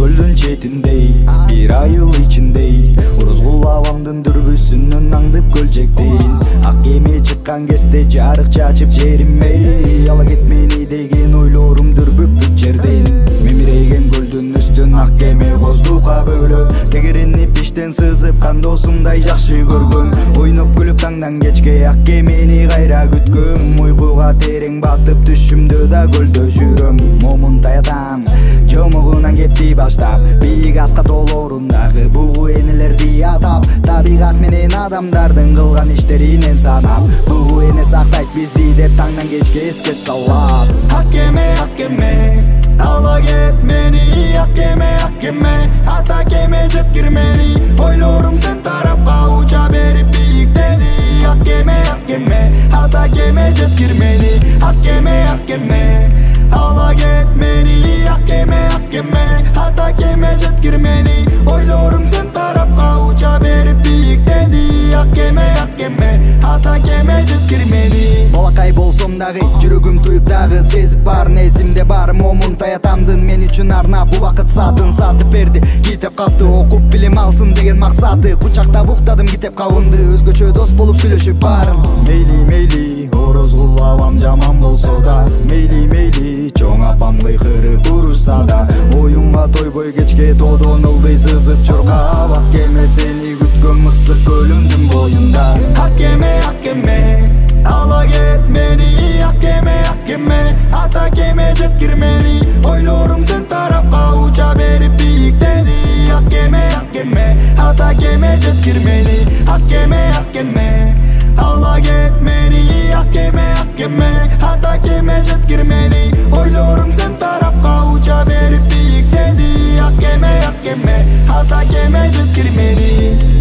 Gölün çetindey, bir ayıl içindey Uruzgul avamdın dürbüsünün аңдып көлжектейин Ак кеме чыккан кезде жарык чачып жеримей Ала кет мени деген ойлорум дүрбүп бүт жердейин Мемирейген көлдүн үстүн ак кеме коздукка бөлөп Тегеренип иштен сызып кандосумдай жакшы көргөм Ойноп күлүп таңдан кечке ак кемени кайра күткөм Уйкуга терең батып түшүмдө да көлдө жүрөм Момун таятам жомугунан кепти баштап бийик аска толорундагы бугу энелерди атап табигат менен адамдардын кылган иштеринен санап бугу эне сактайт бизди деп таңдан кечке эске салат ак кеме ала кет мени ак кеме ата кеме жеткир мени ойлорум сен тарапка уча берип бийиктени ак кеме ата кеме жеткир мени ак кеме ала кет мени ак кеме ата кеме жеткир мени ойлорум сен тарапка уча берип бийиктени ак кеме ата кеме жеткир мени балакай болсом дагы жүрөгүм туюп дагы сезип баарын эсимде бар момун таятамдын мен үчүн арнап бул убакыт саатын сатып берди китеп калды окуп билим алсын деген максаты кучактап уктадым китеп кабымды өзгөчө дос болуп сүйлөшүп баарын мейли орозгул абам жаман болсо да мейли чоң апам кыйкырып урушса да оюнга тойбой кечке тодон ылдый сызып чуркап ак кеме сени күткөн мысык көлүмдүн боюнда ак кеме ала кет мени ак кеме ата кеме жеткир мени ойлорум сен тарапка уча берип бийиктени ак кеме ата кеме жеткир мени ак кеме ала кет мени ак кеме ата кеме жеткир мени ойлорум сен тарапка уча берип бийиктени ак кеме ата кеме жеткир мени